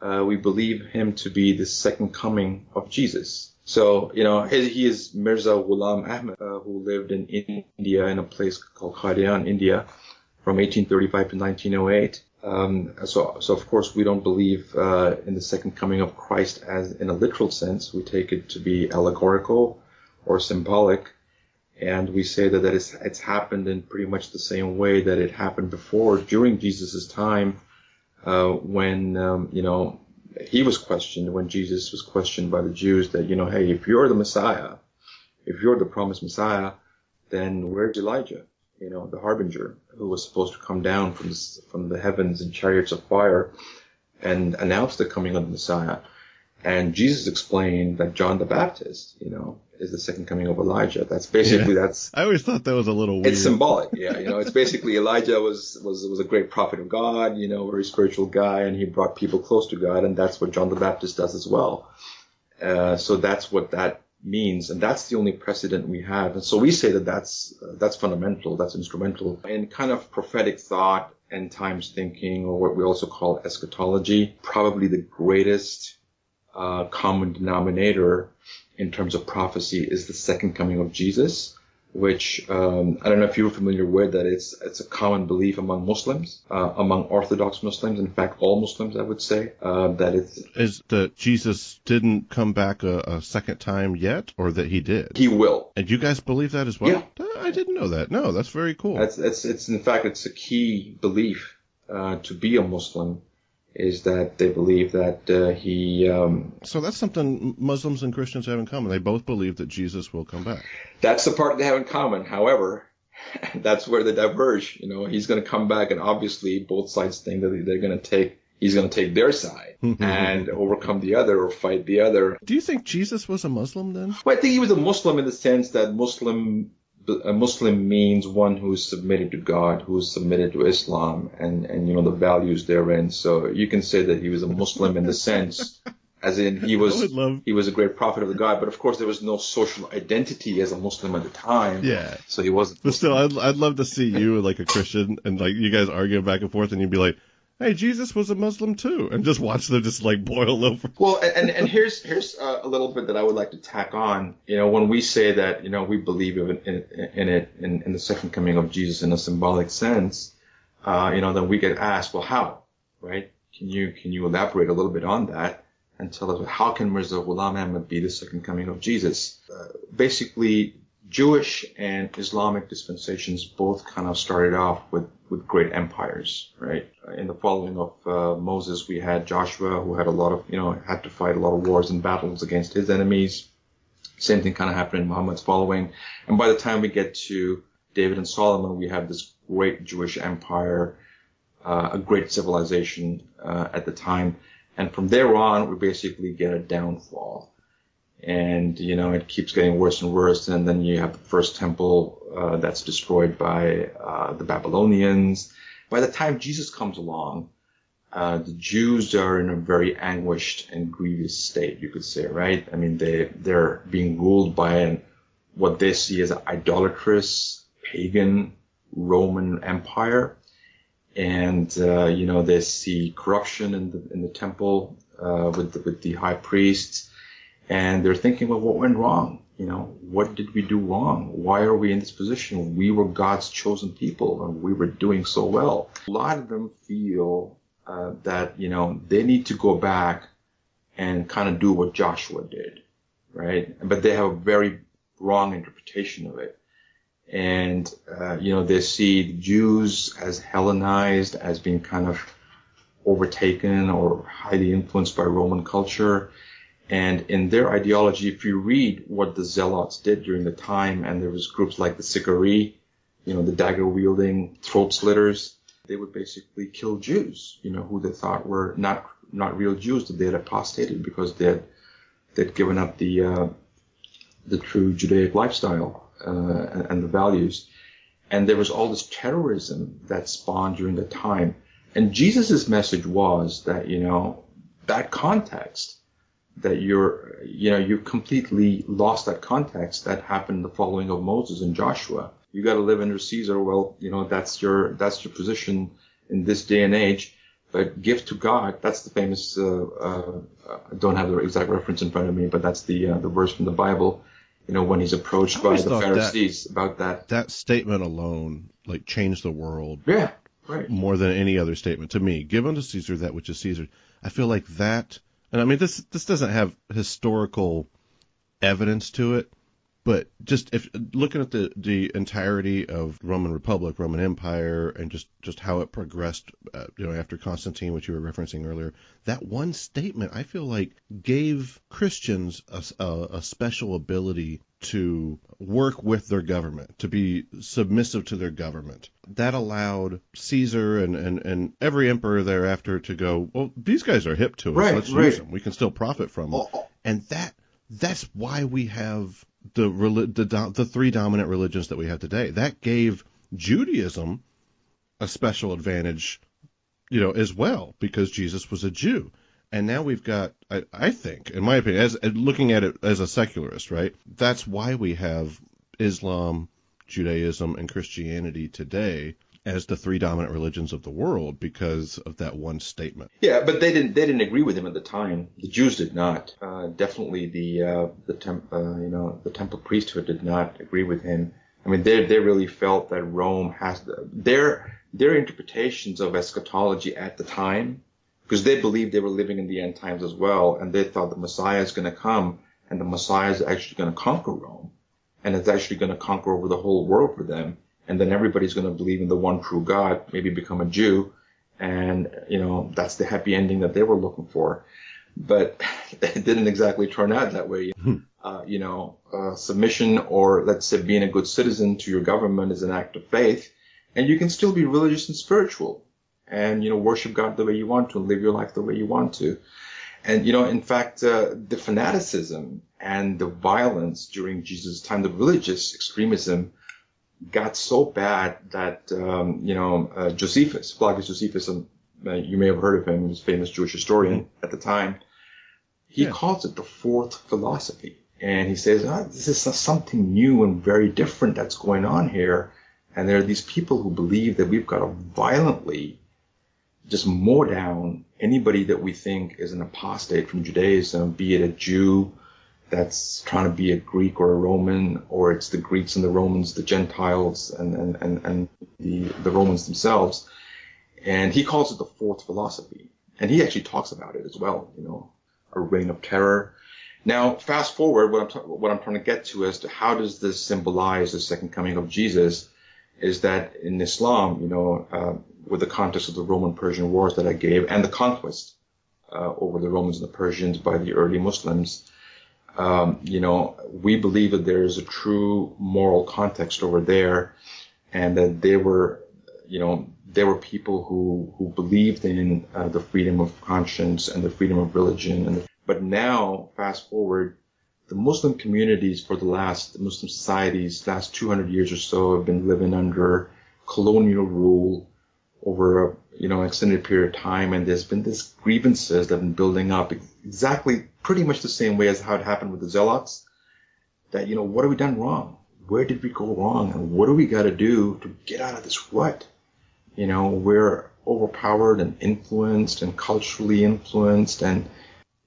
we believe him to be the second coming of Jesus. So, you know, he is Mirza Ghulam Ahmad, who lived in India in a place called Qadian, India, from 1835 to 1908. So of course we don't believe in the second coming of Christ as in a literal sense. We take it to be allegorical or symbolic. And we say that it's happened in pretty much the same way that it happened before, during Jesus' time, when, you know, he was questioned, when Jesus was questioned by the Jews that, you know, hey, if you're the Messiah, if you're the promised Messiah, then where's Elijah, you know, the harbinger, who was supposed to come down from the heavens in chariots of fire and announce the coming of the Messiah? And Jesus explained that John the Baptist, you know, is the second coming of Elijah. That's basically, I always thought that was a little weird. It's symbolic, yeah. You know, it's basically Elijah was a great prophet of God, you know, very spiritual guy, and he brought people close to God, and that's what John the Baptist does as well. So that's what that means, and that's the only precedent we have. And so we say that that's fundamental, that's instrumental in kind of prophetic thought, end times thinking, or what we also call eschatology. Probably the greatest common denominator in terms of prophecy is the second coming of Jesus, which I don't know if you're familiar with that. It's a common belief among Muslims, among Orthodox Muslims, in fact all Muslims, I would say, that Jesus didn't come back a second time yet, or that he did. He will. And you guys believe that as well? Yeah. I didn't know that. No, that's very cool. It's in fact it's a key belief to be a Muslim, is that they believe that he... So that's something Muslims and Christians have in common. They both believe that Jesus will come back. That's the part they have in common. However, that's where they diverge. You know, he's going to come back, and obviously both sides think that he's going to take their side and overcome the other or fight the other. Do you think Jesus was a Muslim then? Well, I think he was a Muslim in the sense that a Muslim means one who is submitted to God, who is submitted to Islam and you know, the values therein. So you can say that he was a Muslim in the sense, as in he was a great prophet of the God, but of course there was no social identity as a Muslim at the time. Yeah. So he wasn't. But still, I'd love to see you like a Christian and like you guys arguing back and forth, and you'd be like, hey, Jesus was a Muslim too, and just watch them just like boil over. Well, and here's a little bit that I would like to tack on. You know, when we say that, you know, we believe in the second coming of Jesus in a symbolic sense, you know, then we get asked, well, how, right? Can you elaborate a little bit on that and tell us how can Mirza Ghulam Ahmad be the second coming of Jesus? Basically, Jewish and Islamic dispensations both kind of started off with great empires, right? In the following of Moses, we had Joshua, who had had to fight a lot of wars and battles against his enemies. Same thing kind of happened in Muhammad's following. And by the time we get to David and Solomon, we have this great Jewish empire, a great civilization at the time. And from there on, we basically get a downfall. And, you know, it keeps getting worse and worse. And then you have the first temple that's destroyed by the Babylonians. By the time Jesus comes along, the Jews are in a very anguished and grievous state, you could say, right? I mean, they're being ruled by what they see as an idolatrous, pagan, Roman empire. And, you know, they see corruption in the temple with the high priests. And they're thinking, well, what went wrong? You know, what did we do wrong? Why are we in this position? We were God's chosen people and we were doing so well. A lot of them feel that, you know, they need to go back and kind of do what Joshua did, right? But they have a very wrong interpretation of it. And, you know, they see the Jews as Hellenized, as being kind of overtaken or highly influenced by Roman culture. And in their ideology, if you read what the Zealots did during the time, and there was groups like the Sicarii, you know, the dagger-wielding throat slitters, they would basically kill Jews, you know, who they thought were not not real Jews, that they had apostated because they'd given up the true Judaic lifestyle and the values. And there was all this terrorism that spawned during the time. And Jesus' message was that, that context, that you completely lost that context that happened the following of Moses and Joshua. You got to live under Caesar. Well, that's your position in this day and age. But give to God. That's the famous. I don't have the exact reference in front of me, but that's the verse from the Bible. When he's approached by the Pharisees about that. That statement alone, changed the world. Yeah, right. More than any other statement to me. Give unto Caesar that which is Caesar. I feel like that, and I mean this doesn't have historical evidence to it, but just if looking at the entirety of Roman Republic, Roman Empire, and just how it progressed, after Constantine, which you were referencing earlier, that one statement I feel like gave Christians a special ability to work with their government, to be submissive to their government. That allowed Caesar and every emperor thereafter to go, well, these guys are hip to us. Right, Let's use them. We can still profit from them. And that's why we have the three dominant religions that we have today. That gave Judaism a special advantage, as well, because Jesus was a Jew. And now we've got, I think, in my opinion, as looking at it as a secularist, right? That's why we have Islam, Judaism, and Christianity today as the three dominant religions of the world, because of that one statement. Yeah, but they didn't agree with him at the time. The Jews did not. Definitely the temple priesthood did not agree with him. I mean, they really felt that Rome has their interpretations of eschatology at the time, because they believed they were living in the end times as well, and they thought the Messiah is going to come, and the Messiah is actually going to conquer Rome, and it's actually going to conquer over the whole world for them, and then everybody's going to believe in the one true God, maybe become a Jew, and, that's the happy ending that they were looking for. But it didn't exactly turn out that way. Submission, or let's say being a good citizen to your government, is an act of faith, and you can still be religious and spiritual, and, worship God the way you want to and live your life the way you want to. And, in fact, the fanaticism and the violence during Jesus' time, the religious extremism, got so bad that, Josephus, Flavius Josephus, you may have heard of him, he was a famous Jewish historian at the time. He calls it the fourth philosophy. And he says, this is something new and very different that's going on here. And there are these people who believe that we've got to violently just mow down anybody that we think is an apostate from Judaism, be it a Jew that's trying to be a Greek or a Roman, or it's the Greeks and the Romans, the Gentiles and the Romans themselves. And he calls it the fourth philosophy. And he actually talks about it as well, a reign of terror. Now, fast forward, what I'm trying to get to as to how does this symbolize the second coming of Jesus, is that in Islam, with the context of the Roman-Persian wars that I gave, and the conquest over the Romans and the Persians by the early Muslims, we believe that there is a true moral context over there, and that there were people who believed in the freedom of conscience and the freedom of religion. But now, fast forward, the Muslim communities the Muslim societies, last 200 years or so, have been living under colonial rule over an extended period of time, and there's been these grievances that have been building up exactly pretty much the same way as how it happened with the Zealots, that, what have we done wrong? Where did we go wrong? And what do we got to do to get out of this rut? We're overpowered and influenced and culturally influenced and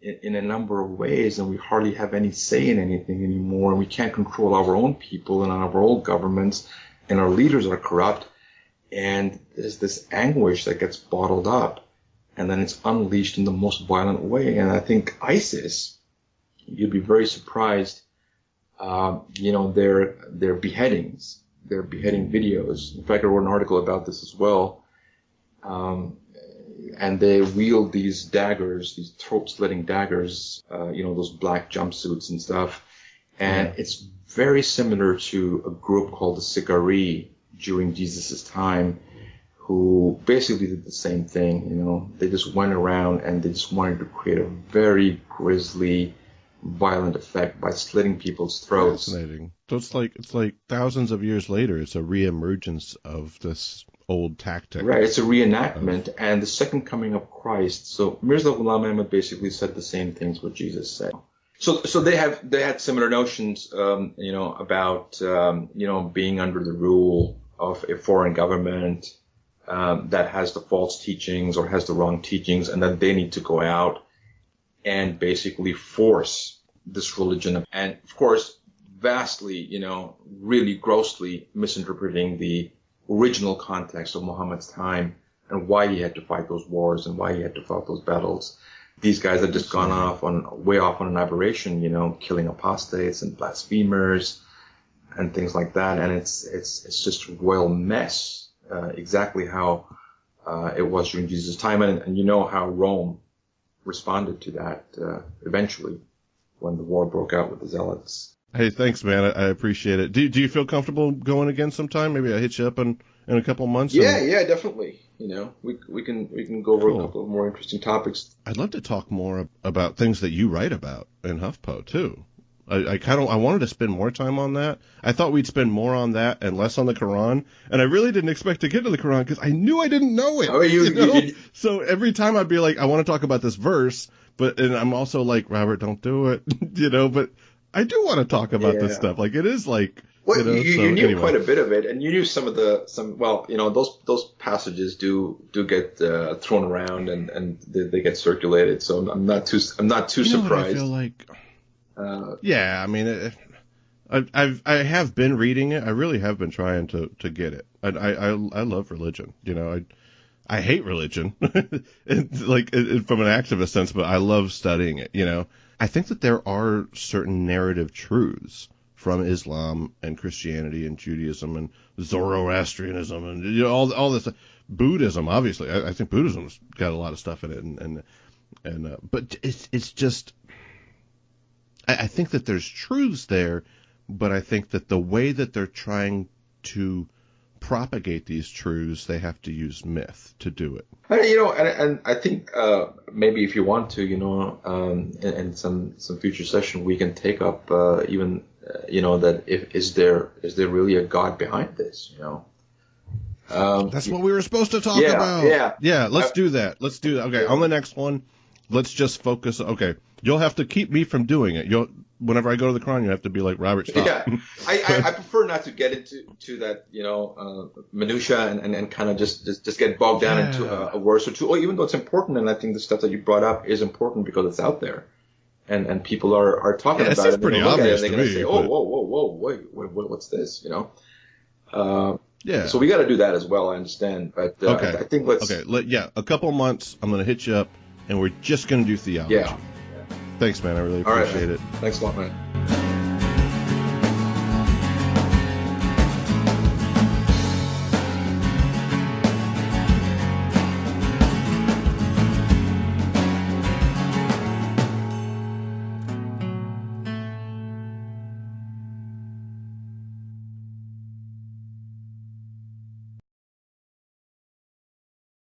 in a number of ways, and we hardly have any say in anything anymore, and we can't control our own people and our own governments, and our leaders are corrupt. And there's this anguish that gets bottled up, and then it's unleashed in the most violent way. And I think ISIS, you'd be very surprised, their beheadings, their beheading videos. In fact, I wrote an article about this as well. And they wield these daggers, these throat-slitting daggers, those black jumpsuits and stuff. And it's very similar to a group called the Sikari during Jesus' time, who basically did the same thing. You know, they just went around and they just wanted to create a very grisly, violent effect by slitting people's throats. Fascinating. So it's like thousands of years later, it's a reemergence of this old tactic. Right, it's a reenactment and the second coming of Christ. So Mirza Ghulam Ahmad basically said the same things what Jesus said. So they had similar notions, about being under the rule of a foreign government that has the false teachings or has the wrong teachings, and that they need to go out and basically force this religion. And of course, vastly, really grossly misinterpreting the original context of Muhammad's time and why he had to fight those wars and why he had to fight those battles. These guys have just gone way off on an aberration, killing apostates and blasphemers and things like that. And it's just a royal mess, exactly how it was during Jesus' time. And you know how Rome responded to that eventually when the war broke out with the Zealots. Hey, thanks, man. I appreciate it. Do you feel comfortable going again sometime? Maybe I hit you up in a couple of months. Yeah, definitely. We can go over a couple of more interesting topics. I'd love to talk more about things that you write about in HuffPo too. I wanted to spend more time on that. I thought we'd spend more on that and less on the Quran, and I really didn't expect to get to the Quran because I knew I didn't know it. Oh, you know? So every time I'd be like, I want to talk about this verse, and I'm also like, Robert, don't do it, But I do want to talk about this stuff. Like it is like. Well, you knew quite a bit of it, and you knew some of those passages do get thrown around and they get circulated. So I'm not too surprised. I feel like. Yeah, I mean, I have been reading it. I really have been trying to get it. I love religion. I hate religion, from an activist sense, but I love studying it. I think that there are certain narrative truths from Islam and Christianity and Judaism and Zoroastrianism and all this, Buddhism. Obviously, I think Buddhism's got a lot of stuff in it, but it's just. I think that there's truths there, but I think that the way that they're trying to propagate these truths, they have to use myth to do it. And I think maybe if you want to, in some future session, we can take up even that is there really a God behind this? That's what we were supposed to talk about. Yeah. Let's do that. Okay, on the next one, let's just focus. Okay. You'll have to keep me from doing it. Whenever I go to the Quran, you have to be like, Robert, stop. Yeah, I prefer not to get into that, minutia and kind of just get bogged down into a verse or two. Or even though it's important, and I think the stuff that you brought up is important because it's out there, and people are talking about it. It's pretty obvious and they're to going me. to say, whoa, wait, what's this? Yeah. So we got to do that as well. I understand, but okay. I think let's. Okay, a couple of months. I'm going to hit you up, and we're just going to do theology. Yeah. Thanks, man. I really appreciate it. Thanks a lot, man.